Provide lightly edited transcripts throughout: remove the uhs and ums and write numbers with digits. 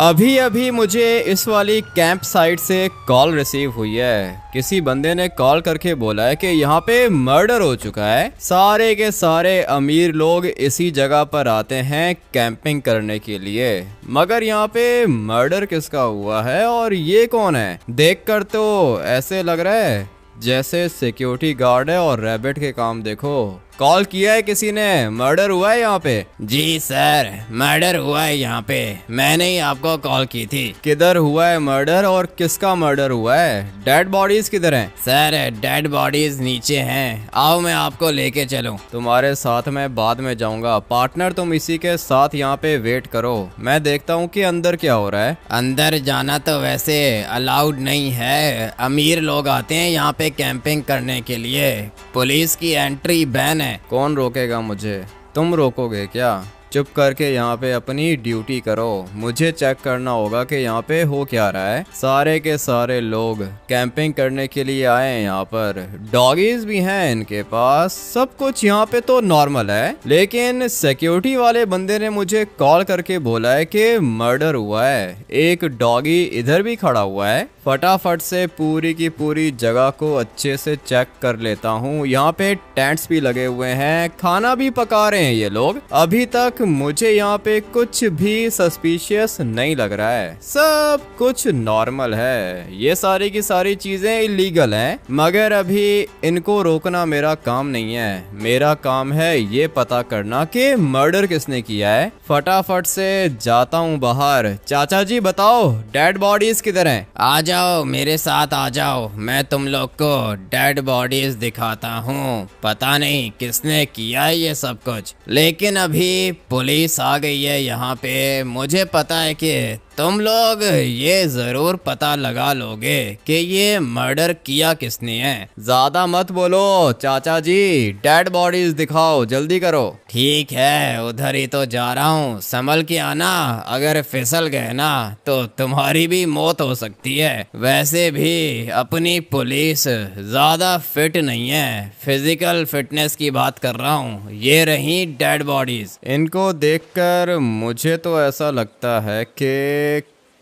अभी अभी मुझे इस वाली कैंप साइट से कॉल रिसीव हुई है। किसी बंदे ने कॉल करके बोला है कि यहाँ पे मर्डर हो चुका है। सारे के सारे अमीर लोग इसी जगह पर आते हैं कैंपिंग करने के लिए, मगर यहाँ पे मर्डर किसका हुआ है और ये कौन है? देखकर तो ऐसे लग रहा है जैसे सिक्योरिटी गार्ड है। और रैबिट के काम देखो, कॉल किया है किसी ने, मर्डर हुआ है यहाँ पे। जी सर, मर्डर हुआ है यहाँ पे, मैंने ही आपको कॉल की थी। किधर हुआ है मर्डर और किसका मर्डर हुआ है? डेड बॉडीज किधर हैं? सर डेड बॉडीज नीचे हैं, आओ मैं आपको लेके चलूं। तुम्हारे साथ मैं बाद में जाऊंगा पार्टनर, तुम इसी के साथ यहाँ पे वेट करो, मैं देखता हूँ कि अंदर क्या हो रहा है। अंदर जाना तो वैसे अलाउड नहीं है, अमीर लोग आते हैं यहाँ पे कैंपिंग करने के लिए, पुलिस की एंट्री बैन है। कौन रोकेगा मुझे? तुम रोकोगे क्या? चुप करके यहाँ पे अपनी ड्यूटी करो, मुझे चेक करना होगा कि यहाँ पे हो क्या रहा है। सारे के सारे लोग कैंपिंग करने के लिए आए हैं, यहाँ पर डॉगीज भी हैं इनके पास, सब कुछ यहाँ पे तो नॉर्मल है। लेकिन सिक्योरिटी वाले बंदे ने मुझे कॉल करके बोला है कि मर्डर हुआ है। एक डॉगी इधर भी खड़ा हुआ है। फटाफट से पूरी की पूरी जगह को अच्छे से चेक कर लेता हूँ। यहाँ पे टेंट्स भी लगे हुए हैं, खाना भी पका रहे हैं ये लोग। अभी तक मुझे यहाँ पे कुछ भी सस्पिशियस नहीं लग रहा है, सब कुछ नॉर्मल है। ये सारी की सारी चीजें इलीगल हैं, मगर अभी इनको रोकना मेरा काम नहीं है। मेरा काम है ये पता करना कि मर्डर किसने किया है। फटाफट से जाता हूँ बाहर। चाचा जी बताओ, डेड बॉडीज किधर हैं? आ जाओ मेरे साथ, आ जाओ, मैं तुम लोग को डेड बॉडीज दिखाता हूँ। पता नहीं किसने किया है ये सब कुछ, लेकिन अभी पुलिस आ गई है यहाँ पे। मुझे पता है कि तुम लोग ये जरूर पता लगा लोगे कि ये मर्डर किया किसने है। ज्यादा मत बोलो चाचा जी, डेड बॉडीज दिखाओ, जल्दी करो। ठीक है, उधर ही तो जा रहा हूँ, संभल के आना, अगर फिसल गए ना तो तुम्हारी भी मौत हो सकती है। वैसे भी अपनी पुलिस ज्यादा फिट नहीं है, फिजिकल फिटनेस की बात कर रहा हूँ। ये रही डेड बॉडीज। इनको देखकर मुझे तो ऐसा लगता है कि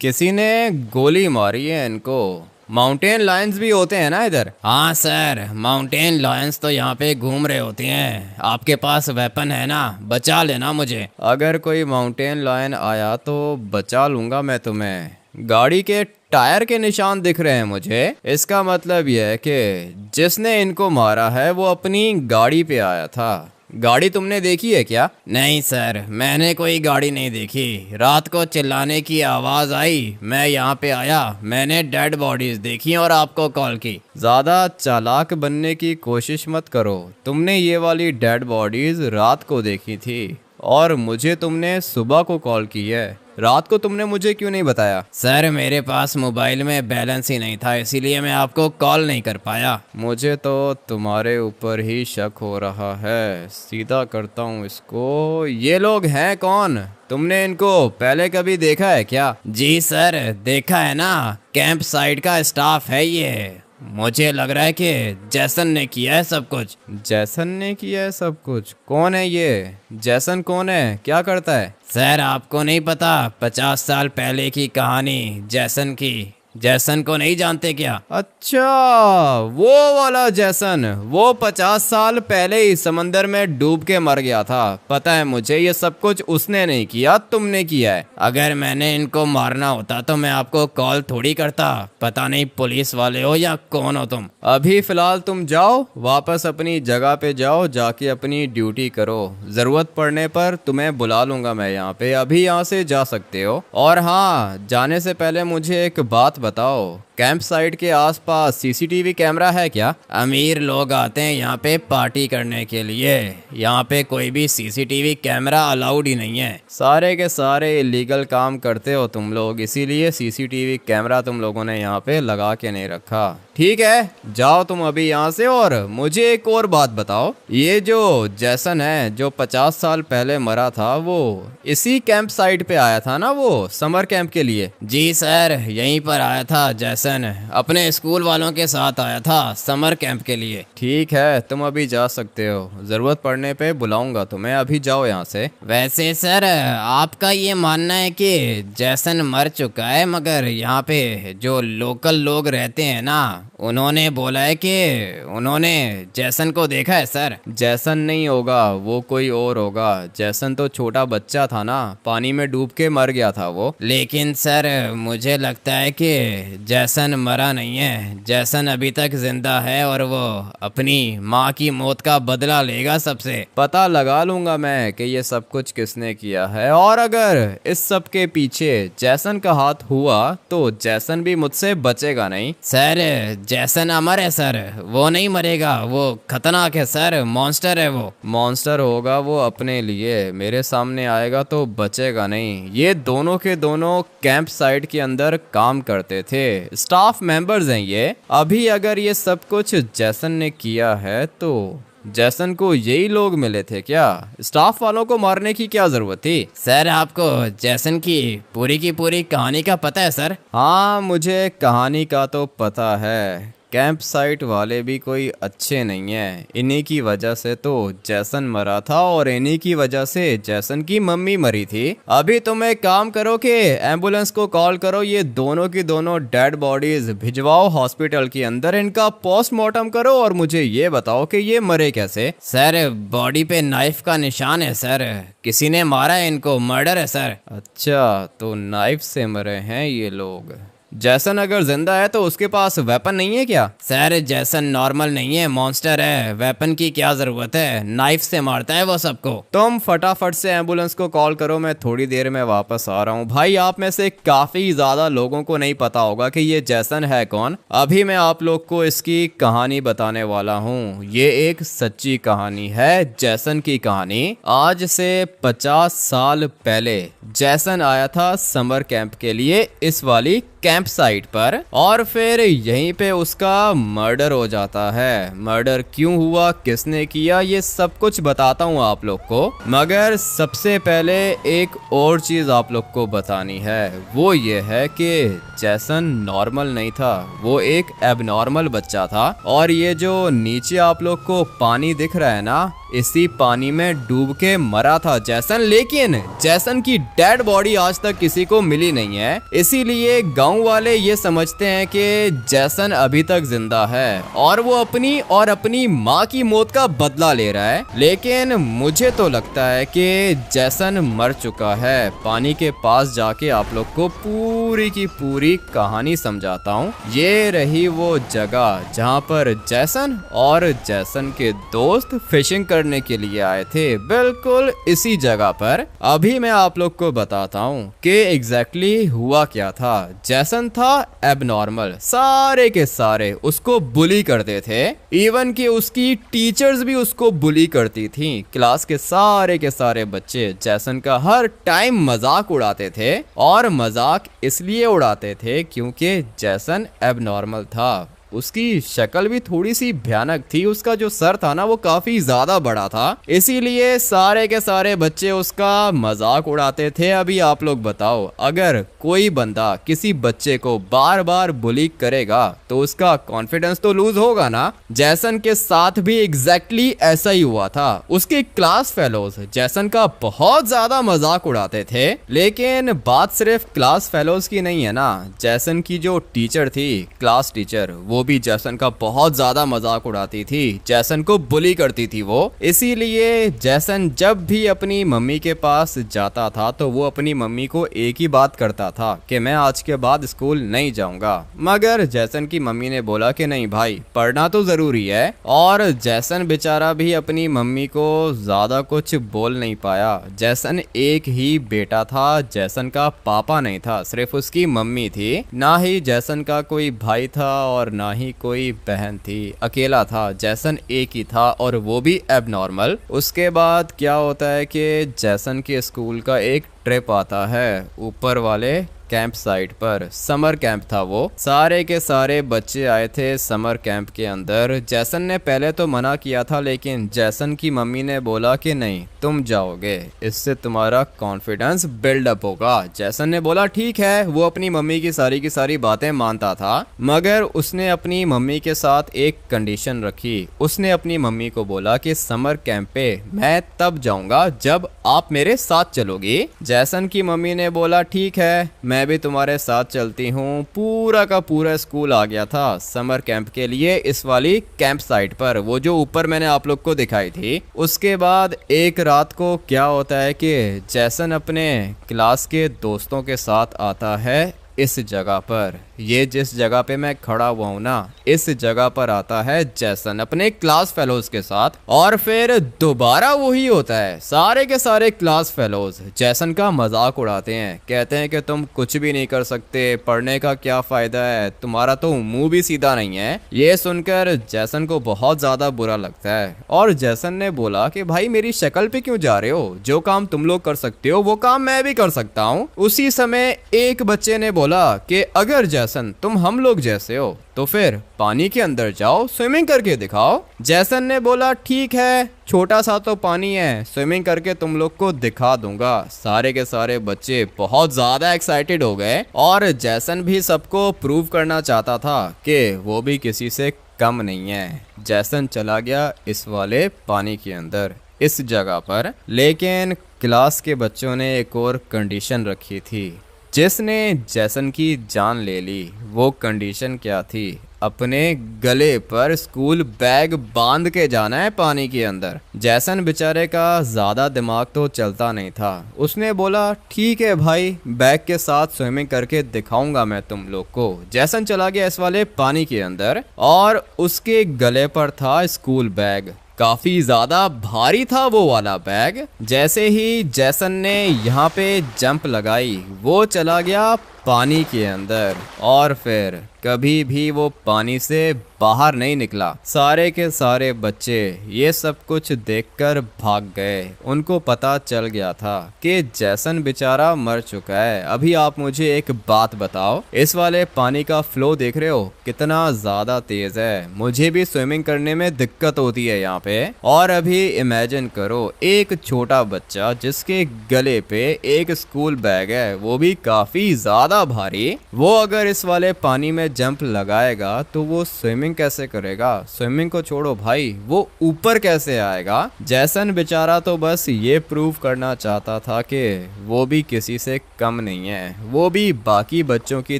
किसी ने गोली मारी है इनको। माउंटेन लायंस भी होते हैं ना इधर? हाँ सर, माउंटेन लायंस तो यहाँ पे घूम रहे होते हैं। आपके पास वेपन है ना, बचा लेना मुझे। अगर कोई माउंटेन लायन आया तो बचा लूंगा मैं तुम्हें। गाड़ी के टायर के निशान दिख रहे हैं मुझे, इसका मतलब यह है कि जिसने इनको मारा है वो अपनी गाड़ी पे आया था। गाड़ी तुमने देखी है क्या? नहीं सर, मैंने कोई गाड़ी नहीं देखी। रात को चिल्लाने की आवाज आई, मैं यहाँ पे आया, मैंने डेड बॉडीज देखी और आपको कॉल की। ज्यादा चालाक बनने की कोशिश मत करो। तुमने ये वाली डेड बॉडीज रात को देखी थी और मुझे तुमने सुबह को कॉल की है। रात को तुमने मुझे क्यों नहीं बताया? सर मेरे पास मोबाइल में बैलेंस ही नहीं था, इसीलिए मैं आपको कॉल नहीं कर पाया। मुझे तो तुम्हारे ऊपर ही शक हो रहा है, सीधा करता हूँ इसको। ये लोग हैं कौन? तुमने इनको पहले कभी देखा है क्या? जी सर, देखा है ना, कैंप साइट का स्टाफ है ये। मुझे लग रहा है कि जैसन ने किया है सब कुछ। जैसन ने किया है सब कुछ? कौन है ये जैसन? कौन है, क्या करता है? सर आपको नहीं पता, 50 साल पहले की कहानी जैसन की। जैसन को नहीं जानते क्या? अच्छा, वो वाला जैसन, वो 50 साल पहले ही समंदर में डूब के मर गया था। पता है मुझे, ये सब कुछ उसने नहीं किया, तुमने किया है। अगर मैंने इनको मारना होता तो मैं आपको कॉल थोड़ी करता। पता नहीं पुलिस वाले हो या कौन हो तुम। अभी फिलहाल तुम जाओ, वापस अपनी जगह पे जाओ, जाके अपनी ड्यूटी करो। जरूरत पड़ने पर तुम्हें बुला लूंगा मैं यहाँ पे, अभी यहाँ से जा सकते हो। और हाँ, जाने से पहले मुझे एक बात बताओ, कैंप साइट के आसपास सीसीटीवी कैमरा है क्या? अमीर लोग आते हैं यहाँ पे पार्टी करने के लिए, यहाँ पे कोई भी सीसीटीवी कैमरा अलाउड ही नहीं है। सारे के सारे इलीगल काम करते हो तुम लोग, इसीलिए सीसीटीवी कैमरा तुम लोगों ने यहाँ पे लगा के नहीं रखा। ठीक है, जाओ तुम अभी यहाँ से। और मुझे एक और बात बताओ, ये जो जैसन है जो 50 साल पहले मरा था, वो इसी कैंप साइट पे आया था ना, वो समर कैंप के लिए? जी सर, यहीं पर आया था जैसन। जैसन अपने स्कूल वालों के साथ आया था समर कैंप के लिए। ठीक है, तुम अभी जा सकते हो, जरूरत पड़ने पे बुलाऊंगा तुम्हें, अभी जाओ यहाँ से। वैसे सर आपका ये मानना है कि जैसन मर चुका है, मगर यहाँ पे जो लोकल लोग रहते हैं ना उन्होंने बोला है कि उन्होंने जैसन को देखा है सर। जैसन नहीं होगा, वो कोई और होगा। जैसन तो छोटा बच्चा था ना, पानी में डूब के मर गया था वो। लेकिन सर मुझे लगता है कि जैसन मरा नहीं है, जैसन अभी तक जिंदा है और वो अपनी माँ की मौत का बदला लेगा सबसे। पता लगा लूंगा मैं कि ये सब कुछ किसने किया है, और अगर इस सब के पीछे जैसन का हाथ हुआ तो जैसन भी मुझसे बचेगा नहीं। सर जैसन अमर है सर, वो नहीं मरेगा, वो खतरनाक है सर, मॉन्स्टर है वो। मॉन्स्टर होगा वो अपने लिए, मेरे सामने आएगा तो बचेगा नहीं। ये दोनों के दोनों कैंप साइट के अंदर काम करते थे, स्टाफ मेंबर्स हैं ये। अभी अगर ये सब कुछ जैसन ने किया है तो जैसन को यही लोग मिले थे क्या? स्टाफ वालों को मारने की क्या जरूरत थी? सर आपको जैसन की पूरी कहानी का पता है सर? हाँ, मुझे कहानी का तो पता है। कैंप साइट वाले भी कोई अच्छे नहीं हैं, इन्हीं की वजह से तो जैसन मरा था और इन्हीं की वजह से जैसन की मम्मी मरी थी। अभी तुम एक काम करो कि एम्बुलेंस को कॉल करो, ये दोनों की दोनों डेड बॉडीज भिजवाओ हॉस्पिटल के अंदर, इनका पोस्टमार्टम करो और मुझे ये बताओ कि ये मरे कैसे। सर बॉडी पे नाइफ का निशान है सर, किसी ने मारा है इनको, मर्डर है सर। अच्छा, तो नाइफ से मरे हैं ये लोग। जैसन अगर जिंदा है तो उसके पास वेपन नहीं है क्या? सर जैसन नॉर्मल नहीं है, मॉन्स्टर है, वेपन की क्या जरूरत है, नाइफ से मारता है वो सबको। तुम फटाफट से एम्बुलेंस को कॉल करो, मैं थोड़ी देर में वापस आ रहा हूँ। भाई आप में से काफी ज्यादा लोगों को नहीं पता होगा कि ये जैसन है कौन। अभी मैं आप लोग को इसकी कहानी बताने वाला हूँ। ये एक सच्ची कहानी है, जैसन की कहानी। आज से 50 साल पहले जैसन आया था समर कैंप के लिए इस वाली कैंप साइट पर, और फिर यहीं पे उसका मर्डर हो जाता है। मर्डर क्यों हुआ, किसने किया, ये सब कुछ बताता हूँ आप लोग को, मगर सबसे पहले एक और चीज आप लोग को बतानी है। वो ये है कि जैसन नॉर्मल नहीं था, वो एक एबनॉर्मल बच्चा था। और ये जो नीचे आप लोग को पानी दिख रहा है ना, इसी पानी में डूब के मरा था जैसन। लेकिन जैसन की डेड बॉडी आज तक किसी को मिली नहीं है, इसीलिए गांव वाले ये समझते हैं कि जैसन अभी तक जिंदा है और वो अपनी माँ की मौत का बदला ले रहा है। लेकिन मुझे तो लगता है कि जैसन मर चुका है। पानी के पास जाके आप लोग को पूरी की पूरी कहानी समझाता हूँ। ये रही वो जगह जहाँ पर जैसन और जैसन के दोस्त फिशिंग करने के लिए आए थे, बिल्कुल इसी जगह पर। अभी मैं आप लोग को बताता हूँ कि एग्जैक्टली हुआ क्या था। जैसन था एबनॉर्मल, सारे के सारे उसको बुली करते थे, इवन कि उसकी टीचर्स भी उसको बुली करती थी। क्लास के सारे बच्चे जैसन का हर टाइम मजाक उड़ाते थे, और मजाक इसलिए उड़ाते थे क्योंकि जैसन एबनॉर्मल था। उसकी शक्ल भी थोड़ी सी भयानक थी, उसका जो सर था ना वो काफी ज्यादा बड़ा था, इसीलिए सारे के सारे बच्चे उसका मजाक उड़ाते थे। अभी आप लोग बताओ, अगर कोई बंदा किसी बच्चे को बार बार बुली करेगा तो उसका कॉन्फिडेंस तो लूज होगा ना। जैसन के साथ भी एग्जैक्टली ऐसा ही हुआ था। उसके क्लास फेलोज जैसन का बहुत ज्यादा मजाक उड़ाते थे। लेकिन बात सिर्फ क्लास फेलोज की नहीं है ना, जैसन की जो टीचर थी, क्लास टीचर, वो भी जैसन का बहुत ज्यादा मजाक उड़ाती थी, जैसन को बुली करती थी वो। इसीलिए जैसन जब भी अपनी मम्मी के पास जाता था तो वो अपनी मम्मी को एक ही बात करता था कि मैं आज के बाद स्कूल नहीं जाऊंगा। मगर जैसन की मम्मी ने बोला कि नहीं भाई, पढ़ना तो जरूरी है। और जैसन बेचारा भी अपनी मम्मी को ज्यादा कुछ बोल नहीं पाया। जैसन एक ही बेटा था, जैसन का पापा नहीं था, सिर्फ उसकी मम्मी थी। ना ही जैसन का कोई भाई था और ना ही कोई बहन थी, अकेला था। जैसन एक ही था और वो भी एबनॉर्मल। उसके बाद क्या होता है कि जैसन के स्कूल का एक ट्रिप आता है ऊपर वाले कैंप साइट पर। समर कैंप था वो। सारे के सारे बच्चे आए थे समर कैंप के अंदर। जैसन ने पहले तो मना किया था, लेकिन जैसन की मम्मी ने बोला कि नहीं, तुम जाओगे, इससे तुम्हारा कॉन्फिडेंस बिल्डअप होगा। जैसन ने बोला ठीक है। वो अपनी मम्मी की सारी बातें मानता था, मगर उसने अपनी मम्मी के साथ एक कंडीशन रखी। उसने अपनी मम्मी को बोला कि समर कैंप पे मैं तब जाऊंगा जब आप मेरे साथ चलोगी। जैसन की मम्मी ने बोला ठीक है, मैं भी तुम्हारे साथ चलती हूँ। पूरा का पूरा स्कूल आ गया था समर कैंप के लिए इस वाली कैंप साइट पर, वो जो ऊपर मैंने आप लोग को दिखाई थी। उसके बाद एक रात को क्या होता है कि जैसन अपने क्लास के दोस्तों के साथ आता है इस जगह पर। ये जिस जगह पे मैं खड़ा हुआ हूँ ना, इस जगह पर आता है जैसन अपने क्लास फेलोज के साथ। और फिर दोबारा वही होता है। सारे के सारे क्लास फेलोज जैसन का मजाक उड़ाते हैं, कहते हैं कि तुम कुछ भी नहीं कर सकते, पढ़ने का क्या फायदा है, तुम्हारा तो मुंह भी सीधा नहीं है। ये सुनकर जैसन को बहुत ज्यादा बुरा लगता है और जैसन ने बोला कि भाई मेरी शक्ल पे क्यों जा रहे हो, जो काम तुम लोग कर सकते हो वो काम मैं भी कर सकता हूँ। उसी समय एक बच्चे ने बोला कि अगर जैसन तुम हम लोग जैसे हो तो फिर पानी के अंदर जाओ, स्विमिंग करके दिखाओ। जैसन ने बोला ठीक है, छोटा सा तो पानी है, स्विमिंग करके तुम लोग को दिखा दूंगा। सारे के सारे बच्चे बहुत ज्यादा एक्साइटेड हो गए और जैसन भी सबको प्रूव करना चाहता था कि वो भी किसी से कम नहीं है। जैसन चला गया इस वाले पानी के अंदर इस जगह पर, लेकिन क्लास के बच्चों ने एक और कंडीशन रखी थी जिसने जैसन की जान ले ली। वो कंडीशन क्या थी? अपने गले पर स्कूल बैग बांध के जाना है पानी के अंदर। जैसन बेचारे का ज्यादा दिमाग तो चलता नहीं था। उसने बोला ठीक है भाई, बैग के साथ स्विमिंग करके दिखाऊंगा मैं तुम लोग को। जैसन चला गया इस वाले पानी के अंदर और उसके गले पर था स्कूल बैग। काफी ज्यादा भारी था वो वाला बैग। जैसे ही जैसन ने यहाँ पे जंप लगाई, वो चला गया पानी के अंदर और फिर कभी भी वो पानी से बाहर नहीं निकला। सारे के सारे बच्चे ये सब कुछ देखकर भाग गए। उनको पता चल गया था कि जैसन बेचारा मर चुका है। अभी आप मुझे एक बात बताओ, इस वाले पानी का फ्लो देख रहे हो कितना ज्यादा तेज है। मुझे भी स्विमिंग करने में दिक्कत होती है यहाँ पे। और अभी इमेजिन करो एक छोटा बच्चा जिसके गले पे एक स्कूल बैग है, वो भी काफी ज्यादा भारी, वो अगर इस वाले पानी में जंप लगाएगा तो वो स्विमिंग कैसे करेगा? स्विमिंग को छोड़ो भाई, वो ऊपर कैसे आएगा? जैसन बेचारा तो बस ये प्रूव करना चाहता था कि वो भी किसी से कम नहीं है, वो भी बाकी बच्चों की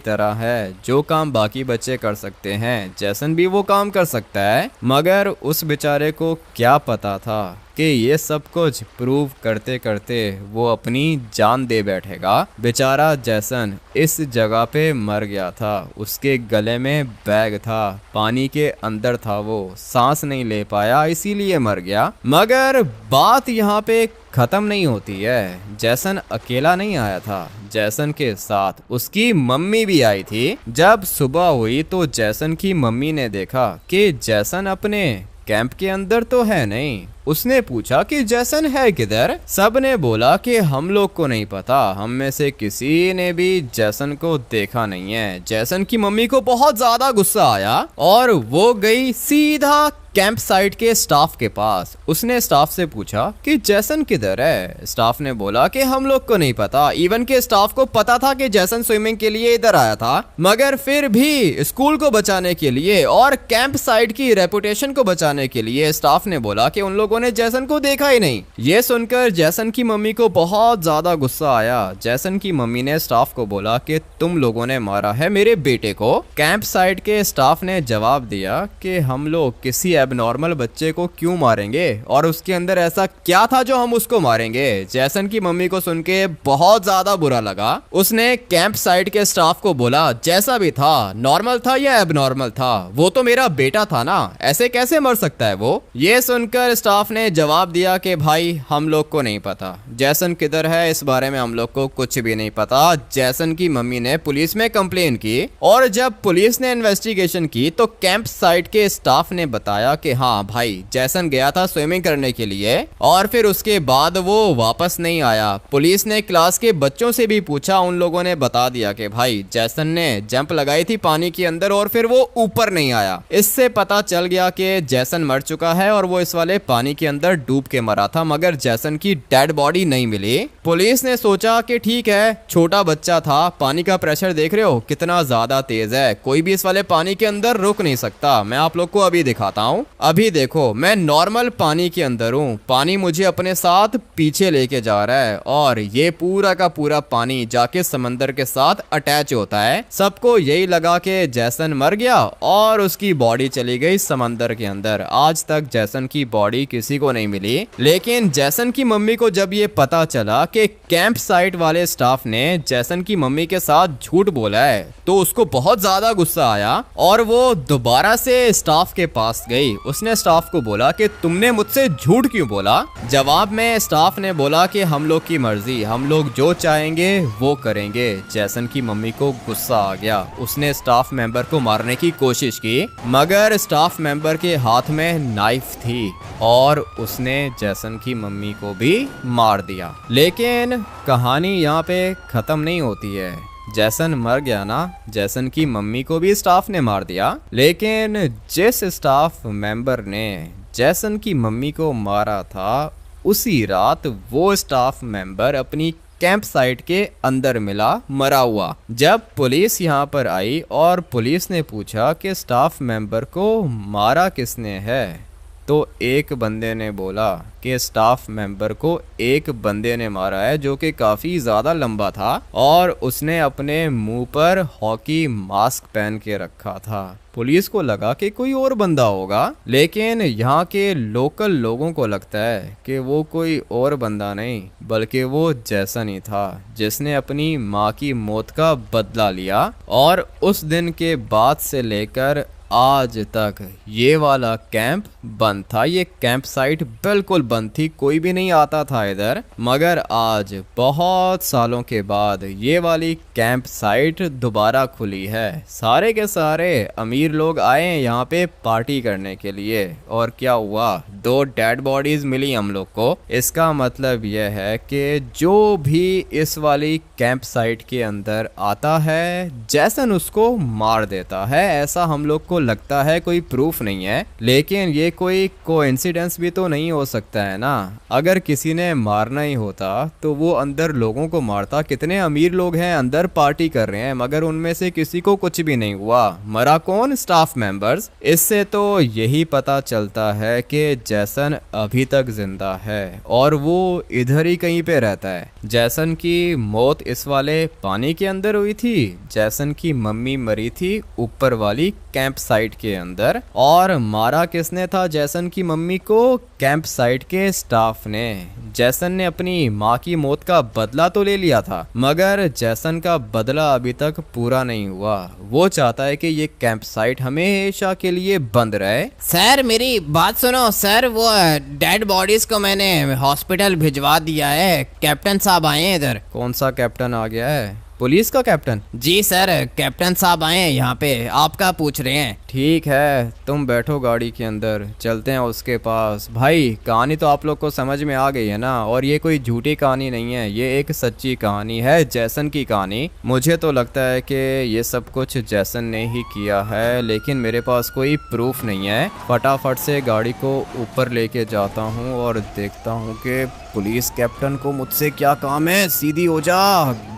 तरह है। जो काम बाकी बच्चे कर सकते हैं, जैसन भी वो काम कर सकता है। मगर उस बेचारे को क्या पता था कि ये सब कुछ प्रूव करते करते वो अपनी जान दे बैठेगा। बेचारा जैसन इस जगह पे मर गया था। उसके गले में बैग था, पानी के अंदर था, वो सांस नहीं ले पाया इसीलिए मर गया। मगर बात यहाँ पे खत्म नहीं होती है। जैसन अकेला नहीं आया था, जैसन के साथ उसकी मम्मी भी आई थी। जब सुबह हुई तो जैसन की मम्मी ने देखा कि जैसन अपने कैंप के अंदर तो है नहीं। उसने पूछा कि जैसन है किधर? सब ने बोला कि हम लोग को नहीं पता, हम में से किसी ने भी जैसन को देखा नहीं है। जैसन की मम्मी को बहुत ज्यादा गुस्सा आया और वो गई सीधा कैंप साइट के स्टाफ के पास। उसने स्टाफ से पूछा कि जैसन किधर है? स्टाफ ने बोला कि हम लोग को नहीं पता। इवन के स्टाफ को पता था कि जैसन स्विमिंग के लिए इधर आया था, मगर फिर भी स्कूल को बचाने के लिए और कैंप साइट की रेपुटेशन को बचाने के लिए स्टाफ ने बोला कि उन लोगों ने जैसन को देखा ही नहीं। ये सुनकर जैसन की मम्मी को बहुत ज्यादा गुस्सा आया। जैसन की मम्मी ने स्टाफ को बोला कि तुम लोगों ने मारा है मेरे बेटे को। कैंप साइट के स्टाफ ने जवाब दिया कि हम लोग किसी एबनॉर्मल बच्चे को क्यों मारेंगे और उसके अंदर ऐसा क्या था जो हम उसको मारेंगे। जैसन की मम्मी को सुन के बहुत ज्यादा बुरा लगा। उसने कैंप साइट के स्टाफ को बोला जैसा भी था, नॉर्मल था या एबनॉर्मल था, वो तो मेरा बेटा था ना, ऐसे कैसे मर सकता है वो। ये सुनकर स्टाफ स्टाफ ने जवाब दिया कि भाई हम लोग को नहीं पता, जैसन किधर है इस बारे में हम लोग को कुछ भी नहीं पता। जैसन की मम्मी ने पुलिस में कंप्लेन की और जब पुलिस ने इन्वेस्टिगेशन की तो कैंप साइट के स्टाफ ने बताया कि हाँ भाई जैसन गया था स्विमिंग करने के लिए और फिर उसके बाद वो वापस नहीं आया। पुलिस ने क्लास के बच्चों से भी पूछा, उन लोगों ने बता दिया कि भाई जैसन ने जंप लगाई थी पानी के अंदर और फिर वो ऊपर नहीं आया। इससे पता चल गया कि जैसन मर चुका है और वो इस वाले पानी के अंदर डूब के मरा था, मगर जैसन की डेड बॉडी नहीं मिली। पुलिस ने सोचा कि ठीक है छोटा बच्चा था, पानी का प्रेशर देख रहे हो कितना ज्यादा तेज है, कोई भी इस वाले पानी के अंदर रुक नहीं सकता। मैं आप लोग को अभी दिखाता हूँ। अभी देखो मैं नॉर्मल पानी के अंदर हूँ, पानी मुझे अपने साथ पीछे लेके जा रहा है और ये पूरा का पूरा पानी जाके समंदर के साथ अटैच होता है। सबको यही लगा कि जैसन मर गया और उसकी बॉडी चली गई समंदर के अंदर। आज तक जैसन की बॉडी किसी को नहीं मिली, लेकिन जैसन की मम्मी को जब ये पता चला कि कैंप साइट वाले स्टाफ ने जैसन की मम्मी के साथ झूठ बोला है तो उसको बहुत ज्यादा गुस्सा आया और वो दोबारा से स्टाफ के पास गई। उसने स्टाफ को बोला कि तुमने मुझसे झूठ क्यों बोला। जवाब में स्टाफ ने बोला कि हम लोग की मर्जी, हम लोग जो चाहेंगे वो करेंगे। जैसन की मम्मी को गुस्सा आ गया, उसने स्टाफ मेंबर को मारने की कोशिश की मगर स्टाफ मेंबर के हाथ में नाइफ थी और उसने जैसन की मम्मी को भी मार दिया। लेकिन कहानी यहाँ पे खत्म नहीं होती है। जैसन मर गया ना, जैसन की मम्मी को भी स्टाफ ने मार दिया, लेकिन जिस स्टाफ मेंबर ने जैसन की मम्मी को मारा था उसी रात वो स्टाफ मेंबर अपनी कैंप साइट के अंदर मिला मरा हुआ। जब पुलिस यहाँ पर आई और पुलिस ने पूछा कि स्टाफ मेंबर को मारा किसने है, तो एक बंदे ने बोला कि स्टाफ मेंबर को एक बंदे ने मारा है जो कि काफ़ी ज़्यादा लंबा था और उसने अपने मुंह पर हॉकी मास्क पहन के रखा था। पुलिस को लगा कि कोई और बंदा होगा, लेकिन यहाँ के लोकल लोगों को लगता है कि वो कोई और बंदा नहीं बल्कि वो जैसन ही था जिसने अपनी माँ की मौत का बदला लिया। और उस दिन के बाद से लेकर आज तक ये वाला कैंप बंद था। ये कैंप साइट बिल्कुल बंद थी, कोई भी नहीं आता था इधर। मगर आज बहुत सालों के बाद ये वाली कैंप साइट दोबारा खुली है। सारे के सारे अमीर लोग आए हैं यहाँ पे पार्टी करने के लिए। और क्या हुआ, 2 डेड बॉडीज मिली हम लोग को। इसका मतलब यह है कि जो भी इस वाली कैंप साइट के अंदर आता है जैसन उसको मार देता है। ऐसा हम लोग को लगता है, कोई प्रूफ नहीं है, लेकिन ये कोई कोइंसिडेंस भी तो नहीं हो सकता है ना। अगर किसी ने मारना ही होता तो वो अंदर लोगों को मारता। कितने अमीर लोग हैं अंदर पार्टी कर रहे हैं मगर उनमें से किसी को कुछ भी नहीं हुआ। मरा कौन? Staff members. इससे तो यही पता चलता है कि जैसन अभी तक जिंदा है और वो इधर ही कहीं पे रहता है। जैसन की मौत इस वाले पानी के अंदर हुई थी, जैसन की मम्मी मरी थी ऊपर वाली कैंप साइट के अंदर, और मारा किसने था जैसन की मम्मी को? कैंप साइट के स्टाफ ने। जैसन ने अपनी माँ की मौत का बदला तो ले लिया था मगर जैसन का बदला अभी तक पूरा नहीं हुआ। वो चाहता है कि ये कैंप साइट हमेशा के लिए बंद रहे। सर मेरी बात सुनो सर, वो डेड बॉडीज को मैंने हॉस्पिटल भिजवा दिया है। कैप्टन साहब आए हैं इधर। कौन सा कैप्टन आ गया है? पुलिस का कैप्टन? जी सर, कैप्टन साहब आए हैं यहाँ पे, आपका पूछ रहे हैं। ठीक है, तुम बैठो गाड़ी के अंदर, चलते हैं उसके पास। भाई कहानी तो आप लोग को समझ में आ गई है ना, और ये कोई झूठी कहानी नहीं है, ये एक सच्ची कहानी है, जैसन की कहानी। मुझे तो लगता है कि ये सब कुछ जैसन ने ही किया है, लेकिन मेरे पास कोई प्रूफ नहीं है। फटाफट से गाड़ी को ऊपर लेके जाता हूँ और देखता हूँ कि पुलिस कैप्टन को मुझसे क्या काम है। सीधी हो जा,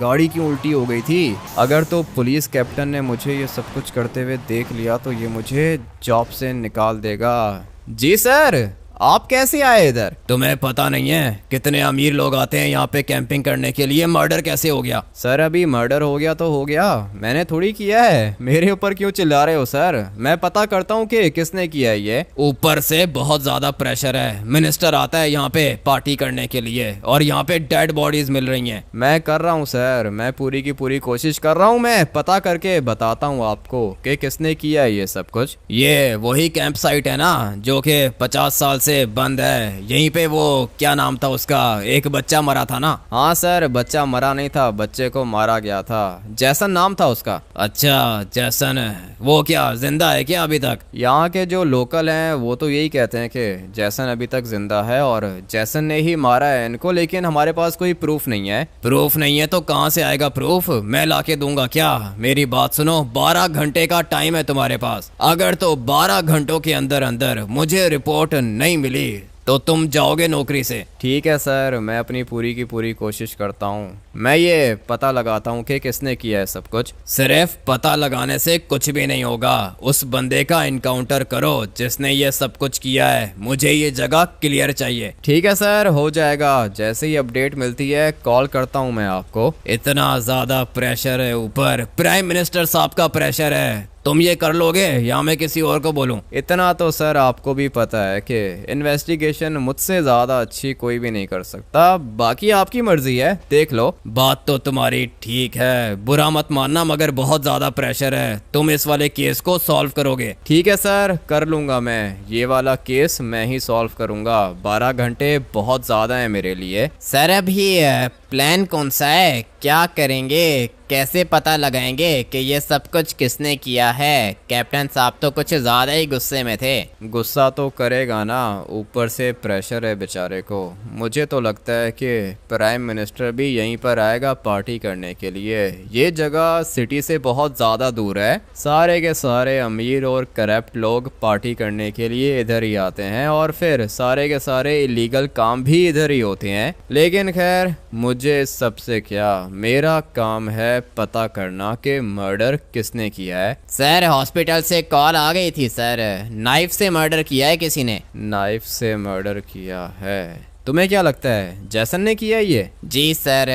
गाड़ी क्यों उल्टी हो गई थी। अगर तो पुलिस कैप्टन ने मुझे ये सब कुछ करते हुए देख लिया तो ये मुझे जॉब से निकाल देगा। जी सर, आप कैसे आए इधर? तुम्हें पता नहीं है कितने अमीर लोग आते हैं यहाँ पे कैंपिंग करने के लिए। मर्डर कैसे हो गया? सर अभी मर्डर हो गया तो हो गया, मैंने थोड़ी किया है। मेरे ऊपर क्यों चिल्ला रहे हो सर? मैं पता करता हूँ कि किसने किया है ये। ऊपर से बहुत ज्यादा प्रेशर है, मिनिस्टर आता है यहाँ पे पार्टी करने के लिए और यहाँ पे डेड बॉडीज मिल रही हैं। मैं कर रहा हूँ सर, मैं पूरी की पूरी कोशिश कर रहा हूँ। मैं पता करके बताता हूँ आपको कि किसने किया है ये सब कुछ। ये वही कैंप साइट है ना जो कि 50 साल से बंद है। यहीं पे वो क्या नाम था उसका, एक बच्चा मरा था ना? हाँ सर, बच्चा मरा नहीं था, बच्चे को मारा गया था। जैसन नाम था उसका। अच्छा जैसन, वो क्या जिंदा है क्या अभी तक? यहाँ के जो लोकल हैं वो तो यही कहते हैं कि जैसन अभी तक जिंदा है और जैसन ने ही मारा है इनको, लेकिन हमारे पास कोई प्रूफ नहीं है। प्रूफ नहीं है तो कहाँ से आएगा प्रूफ? मैं लाके दूंगा क्या? मेरी बात सुनो, 12 घंटे का टाइम है तुम्हारे पास। अगर तो 12 घंटों के अंदर अंदर मुझे रिपोर्ट नहीं मिली तो तुम जाओगे नौकरी से। ठीक है सर, मैं अपनी पूरी की पूरी कोशिश करता हूँ। मैं ये पता लगाता हूँ कि किसने किया है सब कुछ। सिर्फ पता लगाने से कुछ भी नहीं होगा, उस बंदे का इनकाउंटर करो जिसने ये सब कुछ किया है। मुझे ये जगह क्लियर चाहिए। ठीक है सर, हो जाएगा। जैसे ही अपडेट मिलती है कॉल करता हूँ मैं आपको। इतना ज्यादा प्रेशर है, ऊपर प्राइम मिनिस्टर साहब का प्रेशर है। तुम ये कर लोगे या मैं किसी और को बोलूं? इतना तो सर आपको भी पता है कि इन्वेस्टिगेशन मुझसे ज्यादा अच्छी कोई भी नहीं कर सकता। बाकी आपकी मर्जी है, देख लो। बात तो तुम्हारी ठीक है, बुरा मत मानना, मगर बहुत ज्यादा प्रेशर है। तुम इस वाले केस को सॉल्व करोगे? ठीक है सर, कर लूंगा मैं। ये वाला केस मैं ही सॉल्व करूंगा। 12 घंटे बहुत ज्यादा है मेरे लिए। सर अभी प्लान कौन सा है? क्या करेंगे? कैसे पता लगाएंगे कि ये सब कुछ किसने किया है? कैप्टन साहब तो कुछ ज़्यादा ही गुस्से में थे। गुस्सा तो करेगा ना, ऊपर से प्रेशर है बेचारे को। मुझे तो लगता है कि प्राइम मिनिस्टर भी यहीं पर आएगा पार्टी करने के लिए। ये जगह सिटी से बहुत ज़्यादा दूर है। सारे के सारे अमीर और करप्ट लोग पार्टी करने के लिए इधर ही आते हैं और फिर सारे के सारे इलीगल काम भी इधर ही होते हैं। लेकिन खैर, मुझे सबसे क्या, मेरा काम है पता करना कि मर्डर किसने किया है। सर हॉस्पिटल से कॉल आ गई थी सर, नाइफ से मर्डर किया है किसी ने। नाइफ से मर्डर किया है? तुम्हें क्या लगता है जैसन ने किया ये? जी सर,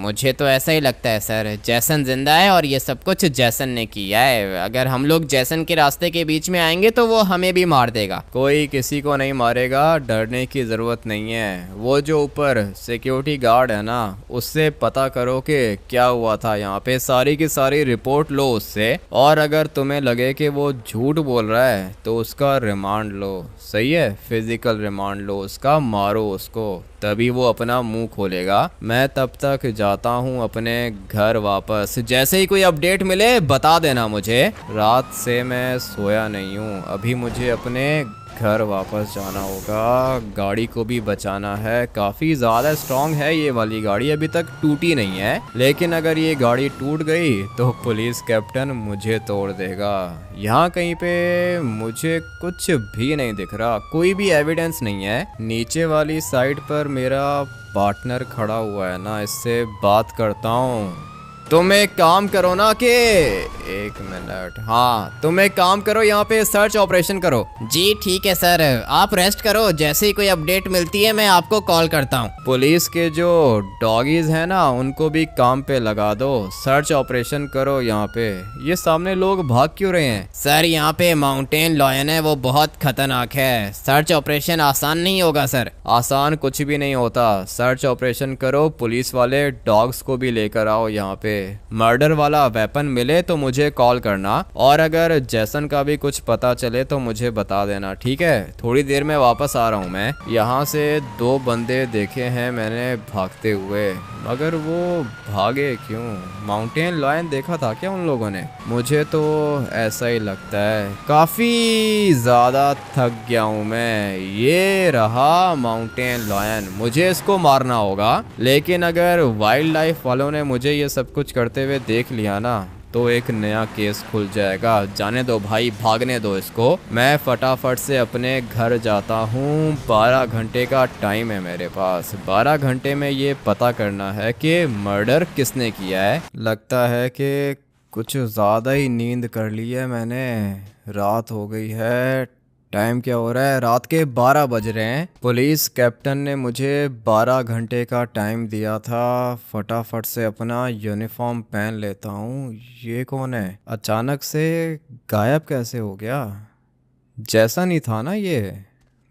मुझे तो ऐसा ही लगता है सर। जैसन जिंदा है और ये सब कुछ जैसन ने किया है। अगर हम लोग जैसन के रास्ते के बीच में आएंगे तो वो हमें भी मार देगा। कोई किसी को नहीं मारेगा, डरने की ज़रूरत नहीं है। वो जो ऊपर सिक्योरिटी गार्ड है ना, उससे पता करो कि क्या हुआ था यहाँ पे। सारी की सारी रिपोर्ट लो उससे, और अगर तुम्हें लगे कि वो झूठ बोल रहा है तो उसका रिमांड लो। सही है, फिजिकल रिमांड लो उसका, मारो उसको, तभी वो अपना मुंह खोलेगा। मैं तब तक जाता हूँ अपने घर वापस। जैसे ही कोई अपडेट मिले बता देना मुझे। रात से मैं सोया नहीं हूँ, अभी मुझे अपने घर वापस जाना होगा। गाड़ी को भी बचाना है, काफ़ी ज़्यादा स्ट्रॉन्ग है ये वाली गाड़ी, अभी तक टूटी नहीं है। लेकिन अगर ये गाड़ी टूट गई तो पुलिस कैप्टन मुझे तोड़ देगा। यहाँ कहीं पे मुझे कुछ भी नहीं दिख रहा, कोई भी एविडेंस नहीं है। नीचे वाली साइड पर मेरा पार्टनर खड़ा हुआ है ना, इससे बात करता हूँ। तुम एक काम करो ना कि, एक मिनट, हाँ तुम एक काम करो, यहाँ पे सर्च ऑपरेशन करो। जी ठीक है सर, आप रेस्ट करो, जैसे ही कोई अपडेट मिलती है मैं आपको कॉल करता हूँ। पुलिस के जो डॉगीज हैं ना, उनको भी काम पे लगा दो, सर्च ऑपरेशन करो यहाँ पे। ये सामने लोग भाग क्यों रहे हैं? सर यहाँ पे माउंटेन लॉयन है, वो बहुत खतरनाक है। सर्च ऑपरेशन आसान नहीं होगा सर। आसान कुछ भी नहीं होता, सर्च ऑपरेशन करो। पुलिस वाले डॉग्स को भी लेकर आओ यहाँ पे। मर्डर वाला वेपन मिले तो मुझे कॉल करना, और अगर जैसन का भी कुछ पता चले तो मुझे बता देना, ठीक है? थोड़ी देर में वापस आ रहा हूँ मैं। यहाँ से 2 बंदे देखे हैं मैंने भागते हुए, मगर वो भागे क्यों? माउंटेन लॉयन देखा था क्या उन लोगों ने? मुझे तो ऐसा ही लगता है। काफी ज्यादा थक गया हूँ मैं। ये रहा माउंटेन लॉयन, मुझे इसको मारना होगा। लेकिन अगर वाइल्ड लाइफ वालों ने मुझे ये सब कुछ करते हुए देख लिया ना, तो एक नया केस खुल जाएगा। जाने दो भाई, भागने दो इसको। मैं फटाफट से अपने घर जाता हूँ। 12 घंटे का टाइम है मेरे पास। 12 घंटे में ये पता करना है कि मर्डर किसने किया है। लगता है कि कुछ ज़्यादा ही नींद कर ली है मैंने। रात हो गई है। टाइम क्या हो रहा है? रात के 12 बज रहे हैं। पुलिस कैप्टन ने मुझे 12 घंटे का टाइम दिया था। फटाफट से अपना यूनिफॉर्म पहन लेता हूँ। ये कौन है? अचानक से गायब कैसे हो गया? जैसन ही था ना ये?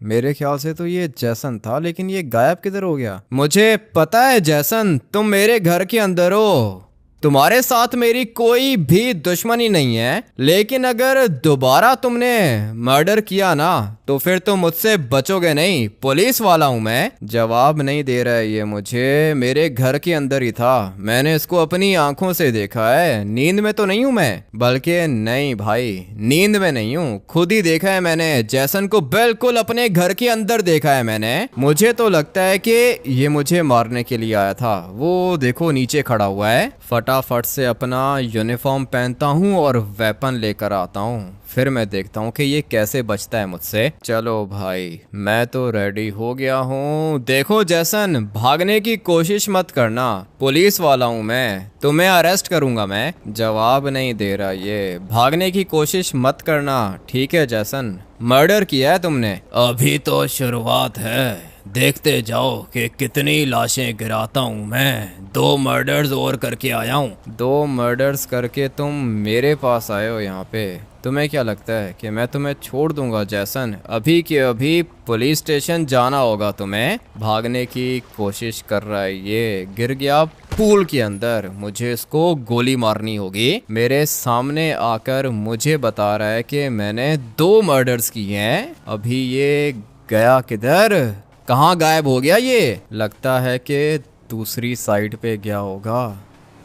मेरे ख्याल से तो ये जैसन था, लेकिन ये गायब किधर हो गया? मुझे पता है जैसन, तुम मेरे घर के अंदर हो। तुम्हारे साथ मेरी कोई भी दुश्मनी नहीं है, लेकिन अगर दोबारा तुमने मर्डर किया ना तो फिर तुम मुझसे बचोगे नहीं, पुलिस वाला हूं मैं। जवाब नहीं दे रहा है ये मुझे, मेरे घर के अंदर ही था, मैंने इसको अपनी आंखों से देखा है, नींद में तो नहीं हूं मैं। बल्कि नहीं भाई, नींद में नहीं हूं, खुद ही देखा है मैंने, जैसन को बिल्कुल अपने घर के अंदर देखा है मैंने। मुझे तो लगता है कि ये मुझे मारने के लिए आया था। वो देखो नीचे खड़ा हुआ है। फटाफट से अपना यूनिफॉर्म पहनता हूँ और वेपन लेकर आता हूँ, फिर मैं देखता हूँ कि ये कैसे बचता है मुझसे। चलो भाई, मैं तो रेडी हो गया हूँ। देखो जैसन, भागने की कोशिश मत करना, पुलिस वाला हूँ मैं, तुम्हें अरेस्ट करूंगा मैं। जवाब नहीं दे रहा ये, भागने की कोशिश मत करना, ठीक है जैसन? मर्डर किया है तुमने? अभी तो शुरुआत है, देखते जाओ कि कितनी लाशें गिराता हूँ मैं। 2 मर्डर्स और करके आया हूँ। 2 मर्डर्स करके तुम मेरे पास आए हो यहाँ पे? तुम्हें क्या लगता है कि मैं तुम्हें छोड़ दूंगा जैसन? अभी के अभी पुलिस स्टेशन जाना होगा तुम्हें। भागने की कोशिश कर रहा है ये, गिर गया पूल के अंदर, मुझे इसको गोली मारनी होगी। मेरे सामने आकर मुझे बता रहा है कि मैंने 2 मर्डर्स किए हैं। अभी ये गया किधर? कहाँ गायब हो गया ये? लगता है कि दूसरी साइड पे गया होगा।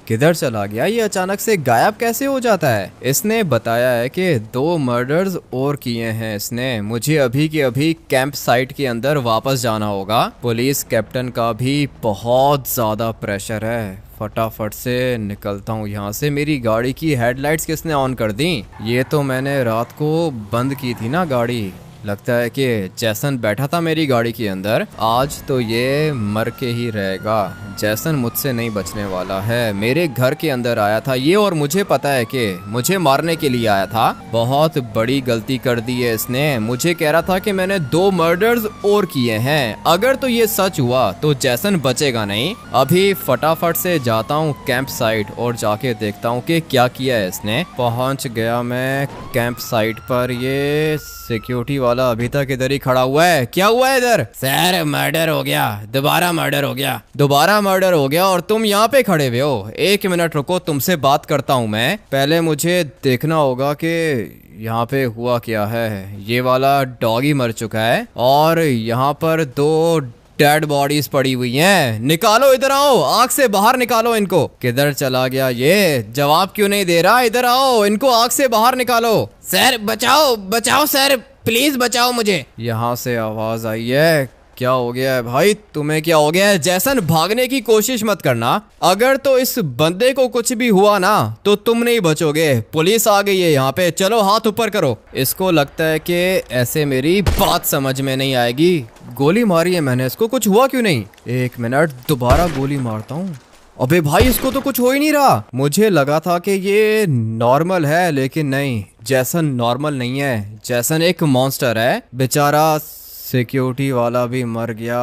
किधर चला गया ये? अचानक से गायब कैसे हो जाता है? इसने बताया है कि 2 मर्डर्स और किए हैं इसने। मुझे अभी के अभी कैंप साइट के अंदर वापस जाना होगा। पुलिस कैप्टन का भी बहुत ज्यादा प्रेशर है। फटाफट से निकलता हूँ यहाँ से। मेरी गाड़ी की हेडलाइट्स किसने ऑन कर दी? ये तो मैंने रात को बंद की थी ना गाड़ी। लगता है कि जैसन बैठा था मेरी गाड़ी के अंदर, आज तो ये मर के ही रहेगा। जैसन मुझसे नहीं बचने वाला है। मेरे घर के अंदर आया था ये और मुझे पता है कि मुझे मारने के लिए आया था। बहुत बड़ी गलती कर दी है इसने। मुझे कह रहा था कि मैंने 2 मर्डर्स और किए हैं। अगर तो ये सच हुआ तो जैसन बचेगा नहीं। अभी फटाफट से जाता हूँ कैंप साइट और जाके देखता हूँ कि क्या किया है इसने। पहुँच गया मैं कैंप साइट पर। ये सिक्योरिटी वाला अभी तक इधर ही खड़ा हुआ है। क्या हुआ है इधर? सर मर्डर हो गया, दोबारा मर्डर हो गया। दोबारा मर्डर हो गया और तुम यहाँ पे खड़े हुए हो? 1 मिनट रुको, तुमसे बात करता हूँ मैं। पहले मुझे देखना होगा कि यहाँ पे हुआ क्या है। ये वाला डॉगी मर चुका है और यहाँ पर 2 डेड बॉडीज पड़ी हुई हैं। निकालो, इधर आओ, आग से बाहर निकालो इनको। किधर चला गया ये? जवाब क्यों नहीं दे रहा? इधर आओ, इनको आग से बाहर निकालो। सर बचाओ, बचाओ सर, प्लीज बचाओ मुझे। यहाँ से आवाज आई है। क्या हो गया है भाई? तुम्हें क्या हो गया है? जैसन, भागने की कोशिश मत करना। अगर तो इस बंदे को कुछ भी हुआ ना तो तुम नहीं बचोगे। पुलिस आ गई है यहाँ पे। चलो हाथ ऊपर करो। इसको लगता है कि ऐसे मेरी बात समझ में नहीं आएगी। गोली मारी है मैंने इसको, कुछ हुआ क्यों नहीं? 1 मिनट, दोबारा गोली मारता हूँ। अबे भाई, इसको तो कुछ हो ही नहीं रहा। मुझे लगा था कि ये नॉर्मल है, लेकिन नहीं, जैसन नॉर्मल नहीं है। जैसन एक मॉन्स्टर है। बेचारा सिक्योरिटी वाला भी मर गया।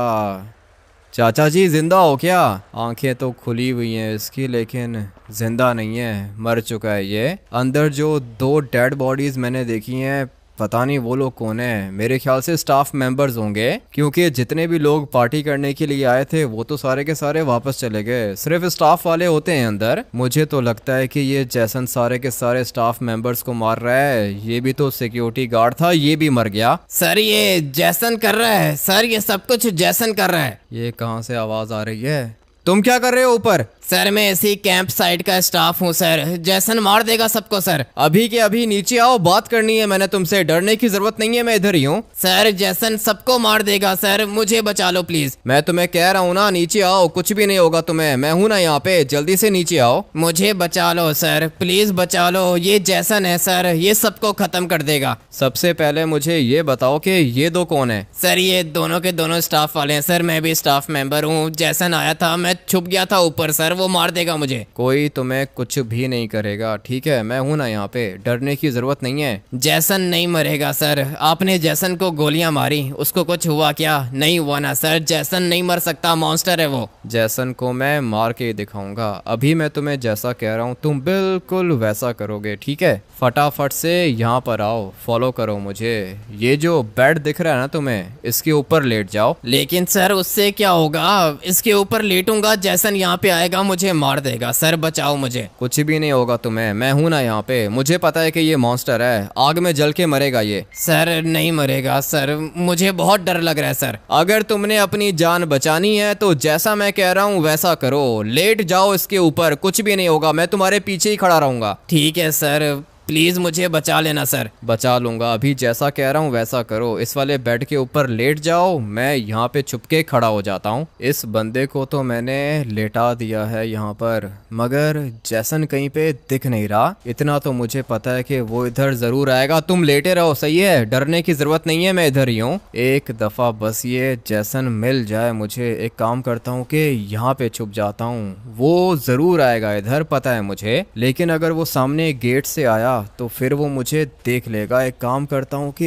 चाचा जी जिंदा हो क्या? आंखें तो खुली हुई हैं इसकी, लेकिन जिंदा नहीं है, मर चुका है ये। अंदर जो 2 डेड बॉडीज मैंने देखी हैं, पता नहीं वो लोग कौन है। मेरे ख्याल से स्टाफ मेंबर्स होंगे, क्योंकि जितने भी लोग पार्टी करने के लिए आए थे वो तो सारे के सारे वापस चले गए। सिर्फ स्टाफ वाले होते हैं अंदर। मुझे तो लगता है कि ये जैसन सारे के सारे स्टाफ मेंबर्स को मार रहा है। ये भी तो सिक्योरिटी गार्ड था, ये भी मर गया। सर ये जैसन कर रहा है, सर ये सब कुछ जैसन कर रहा है। ये कहाँ से आवाज आ रही है? तुम क्या कर रहे हो ऊपर? सर मैं इसी कैंप साइट का स्टाफ हूँ सर, जैसन मार देगा सबको सर। अभी के अभी नीचे आओ, बात करनी है मैंने तुमसे। डरने की जरूरत नहीं है, मैं इधर ही हूँ। सर जैसन सबको मार देगा सर, मुझे बचा लो प्लीज। मैं तुम्हें कह रहा हूँ ना, नीचे आओ, कुछ भी नहीं होगा तुम्हें। मैं हूँ ना यहाँ पे, जल्दी से नीचे आओ। मुझे बचा लो सर, प्लीज बचा लो। ये जैसन है सर, ये सबको खत्म कर देगा। सबसे पहले मुझे ये बताओ कि ये 2 कौन है? सर ये दोनों के दोनों स्टाफ वाले हैं सर, मैं भी स्टाफ मेंबर हूँ। जैसन आया था, मैं छुप गया था ऊपर सर, वो मार देगा मुझे। कोई तुम्हें कुछ भी नहीं करेगा, ठीक है? मैं हूं ना यहाँ पे, डरने की जरूरत नहीं है। जैसन नहीं मरेगा सर। आपने जैसन को गोलियां मारी, उसको कुछ हुआ क्या? नहीं हुआ ना सर, जैसन नहीं मर सकता, मॉन्स्टर है वो। जैसन को मैं मार के दिखाऊंगा। अभी मैं तुम्हें जैसा कह रहा हूँ तुम बिल्कुल वैसा करोगे, ठीक है? फटाफट से यहाँ पर आओ, फॉलो करो मुझे। ये जो बेड दिख रहा है ना तुम्हें, इसके ऊपर लेट जाओ। लेकिन सर उससे क्या होगा? इसके ऊपर लेटूंगा, जैसन यहाँ पे आएगा, मुझे मार देगा। सर बचाओ मुझे। कुछ भी नहीं होगा तुम्हें, मैं हूं ना यहाँ पे। मुझे पता है कि ये मॉन्स्टर है, आग में जल के मरेगा ये। सर नहीं मरेगा सर, मुझे बहुत डर लग रहा है सर। अगर तुमने अपनी जान बचानी है तो जैसा मैं कह रहा हूँ वैसा करो, लेट जाओ इसके ऊपर, कुछ भी नहीं होगा, मैं तुम्हारे पीछे ही खड़ा रहूंगा। ठीक है सर, प्लीज मुझे बचा लेना सर। बचा लूंगा, अभी जैसा कह रहा हूँ वैसा करो। इस वाले बेड के ऊपर लेट जाओ, मैं यहाँ पे छुपके खड़ा हो जाता हूँ। इस बंदे को तो मैंने लेटा दिया है यहाँ पर, मगर जैसन कहीं पे दिख नहीं रहा। इतना तो मुझे पता है कि वो इधर जरूर आएगा। तुम लेटे रहो, सही है, डरने की जरूरत नहीं है, मैं इधर ही हूँ। एक दफा बस ये जैसन मिल जाए मुझे, एक काम करता हूँ कि यहाँ पे छुप जाता हूँ। वो जरूर आएगा इधर, पता है मुझे, लेकिन अगर वो सामने गेट से आया तो फिर वो मुझे देख लेगा। एक काम करता हूँ कि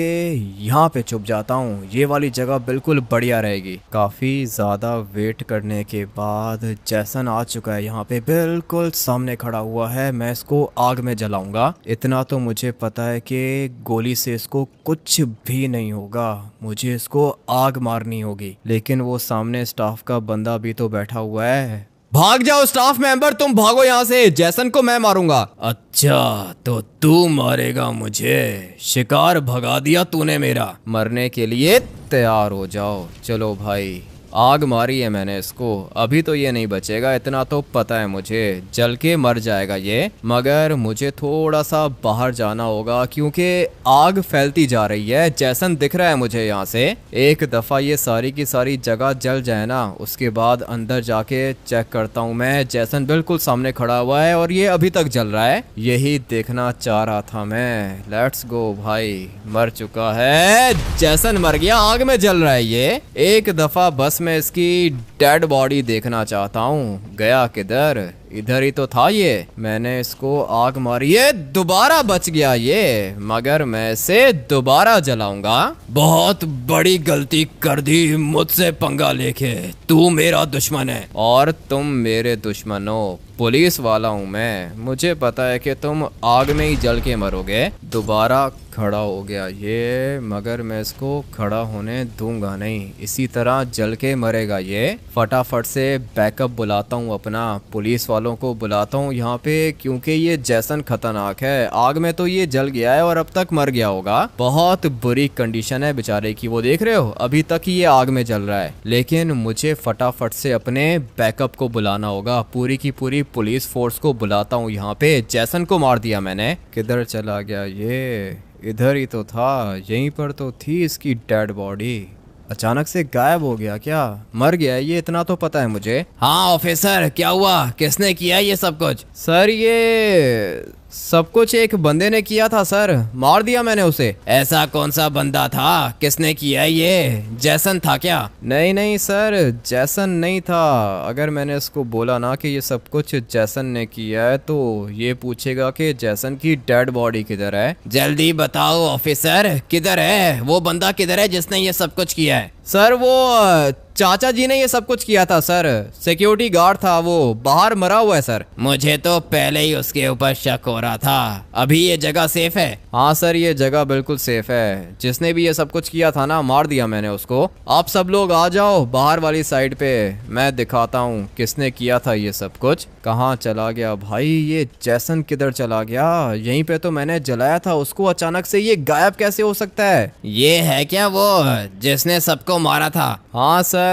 यहाँ पे छुप जाता हूँ, ये वाली जगह बिल्कुल बढ़िया रहेगी। काफी ज्यादा वेट करने के बाद जैसन आ चुका है यहाँ पे, बिल्कुल सामने खड़ा हुआ है। मैं इसको आग में जलाऊंगा। इतना तो मुझे पता है कि गोली से इसको कुछ भी नहीं होगा, मुझे इसको आग मारनी होगी। लेकिन वो सामने स्टाफ का बंदा भी तो बैठा हुआ है। भाग जाओ स्टाफ मेंबर, तुम भागो यहाँ से, जैसन को मैं मारूंगा। अच्छा तो तू मारेगा मुझे, शिकार भगा दिया तूने मेरा। मरने के लिए तैयार हो जाओ। चलो भाई, आग मारी है मैंने इसको, अभी तो ये नहीं बचेगा, इतना तो पता है मुझे, जल के मर जाएगा ये। मगर मुझे थोड़ा सा बाहर जाना होगा क्योंकि आग फैलती जा रही है। जैसन दिख रहा है मुझे यहाँ से। एक दफा ये सारी की सारी जगह जल जाए ना, उसके बाद अंदर जाके चेक करता हूँ मैं। जैसन बिल्कुल सामने खड़ा हुआ है और ये अभी तक जल रहा है, यही देखना चाह रहा था मैं। लेट्स गो भाई, मर चुका है जैसन, मर गया, आग में जल रहा है ये। एक दफा बस मैं इसकी डेड बॉडी देखना चाहता हूँ। गया किधर? इधर ही तो था ये। मैंने इसको आग मारी है, दोबारा बच गया ये, मगर मैं इसे दोबारा जलाऊंगा। बहुत बड़ी गलती कर दी मुझसे पंगा लेके, तू मेरा दुश्मन है। और तुम मेरे दुश्मन हो, पुलिस वाला हूँ मैं, मुझे पता है कि तुम आग में ही जल के मरोगे। दोबारा खड़ा हो गया ये, मगर मैं इसको खड़ा होने दूंगा नहीं, इसी तरह जल के मरेगा ये। फटाफट से बैकअप बुलाता हूँ अपना, पुलिस वालों को बुलाता हूँ यहाँ पे, क्योंकि ये जैसन खतरनाक है। आग में तो ये जल गया है और अब तक मर गया होगा। बहुत बुरी कंडीशन है बेचारे की, वो देख रहे हो, अभी तक ये आग में जल रहा है। लेकिन मुझे फटाफट से अपने बैकअप को बुलाना होगा, पूरी की पूरी पुलिस फोर्स को बुलाता हूँ यहाँ पे। जैसन को मार दिया मैंने, किधर चला गया ये? इधर ही तो था, यहीं पर तो थी इसकी डेड बॉडी। अचानक से गायब हो गया क्या? मर गया ये, इतना तो पता है मुझे। हाँ ऑफिसर, क्या हुआ? किसने किया ये सब कुछ? सर ये सब कुछ एक बंदे ने किया था सर, मार दिया मैंने उसे। ऐसा कौन सा बंदा था? किसने किया ये? जैसन था क्या? नहीं नहीं सर, जैसन नहीं था। अगर मैंने इसको बोला ना कि ये सब कुछ जैसन ने किया है तो ये पूछेगा कि जैसन की डेड बॉडी किधर है। जल्दी बताओ ऑफिसर, किधर है वो बंदा? किधर है जिसने ये सब कुछ किया है? सर वो चाचा जी ने ये सब कुछ किया था सर, सिक्योरिटी गार्ड था, वो बाहर मरा हुआ है सर। मुझे तो पहले ही उसके ऊपर शक हो रहा था। अभी ये जगह सेफ है? हाँ सर, ये जगह बिल्कुल सेफ है। जिसने भी ये सब कुछ किया था ना, मार दिया मैंने उसको। आप सब लोग आ जाओ बाहर वाली साइड पे, मैं दिखाता हूँ किसने किया था ये सब कुछ। कहाँ चला गया भाई ये जैसन? किधर चला गया? यहीं पे तो मैंने जलाया था उसको, अचानक से ये गायब कैसे हो सकता है? ये है क्या वो जिसने सबको मारा था? हाँ सर,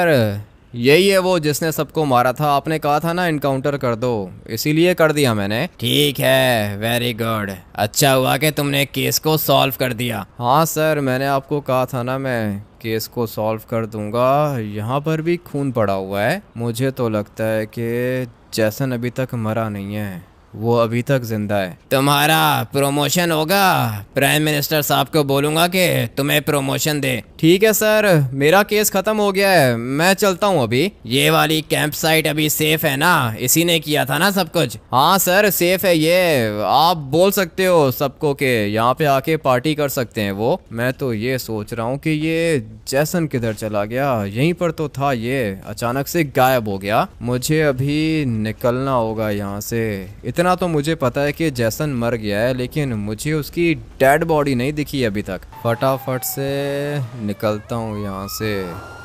यही है वो जिसने सबको मारा था। आपने कहा था ना इनकाउंटर कर दो, इसीलिए कर दिया मैंने। ठीक है, वेरी गुड। अच्छा हुआ कि तुमने केस को सॉल्व कर दिया। हाँ सर, मैंने आपको कहा था ना मैं केस को सॉल्व कर दूंगा। यहाँ पर भी खून पड़ा हुआ है, मुझे तो लगता है कि जैसन अभी तक मरा नहीं है, वो अभी तक जिंदा है। तुम्हारा प्रमोशन होगा, प्राइम मिनिस्टर साहब को बोलूंगा कि तुम्हें प्रमोशन दे। ठीक है सर, मेरा केस खत्म हो गया है, मैं चलता हूँ अभी। ये वाली कैंप साइट अभी सेफ है ना? इसी ने किया था ना सब कुछ? हाँ सर सेफ है ये, आप बोल सकते हो सबको कि यहाँ पे आके पार्टी कर सकते हैं वो। मैं तो ये सोच रहा हूँ कि ये जैसन किधर चला गया? यहीं पर तो था ये, अचानक से गायब हो गया। मुझे अभी निकलना होगा यहाँ से। इतना इतना तो मुझे पता है कि जैसन मर गया है, लेकिन मुझे उसकी डेड बॉडी नहीं दिखी अभी तक। फटाफट से निकलता हूँ यहाँ से।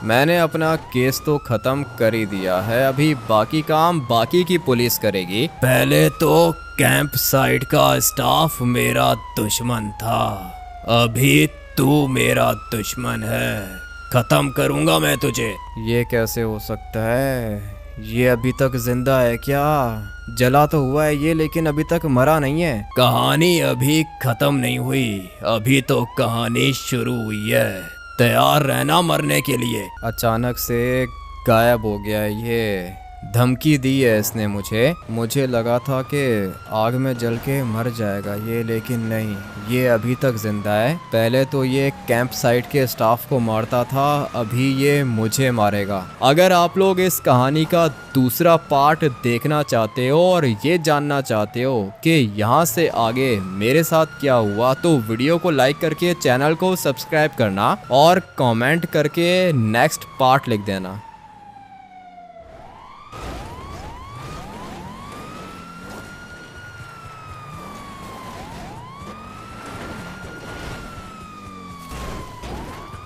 मैंने अपना केस तो खत्म कर ही दिया है, अभी बाकी काम बाकी की पुलिस करेगी। पहले तो कैंप साइट का स्टाफ मेरा दुश्मन था, अभी तू मेरा दुश्मन है, खत्म करूंगा मैं तुझे। ये कैसे हो सकता है? ये अभी तक जिंदा है क्या? जला तो हुआ है ये, लेकिन अभी तक मरा नहीं है। कहानी अभी खत्म नहीं हुई, अभी तो कहानी शुरू हुई है, तैयार रहना मरने के लिए। अचानक से गायब हो गया ये। धमकी दी है इसने मुझे लगा था कि आग में जल के मर जाएगा ये, लेकिन नहीं, ये अभी तक जिंदा है। पहले तो ये कैंप साइट के स्टाफ को मारता था, अभी ये मुझे मारेगा। अगर आप लोग इस कहानी का दूसरा पार्ट देखना चाहते हो और ये जानना चाहते हो कि यहाँ से आगे मेरे साथ क्या हुआ, तो वीडियो को लाइक करके चैनल को सब्सक्राइब करना और कमेंट करके नेक्स्ट पार्ट लिख देना।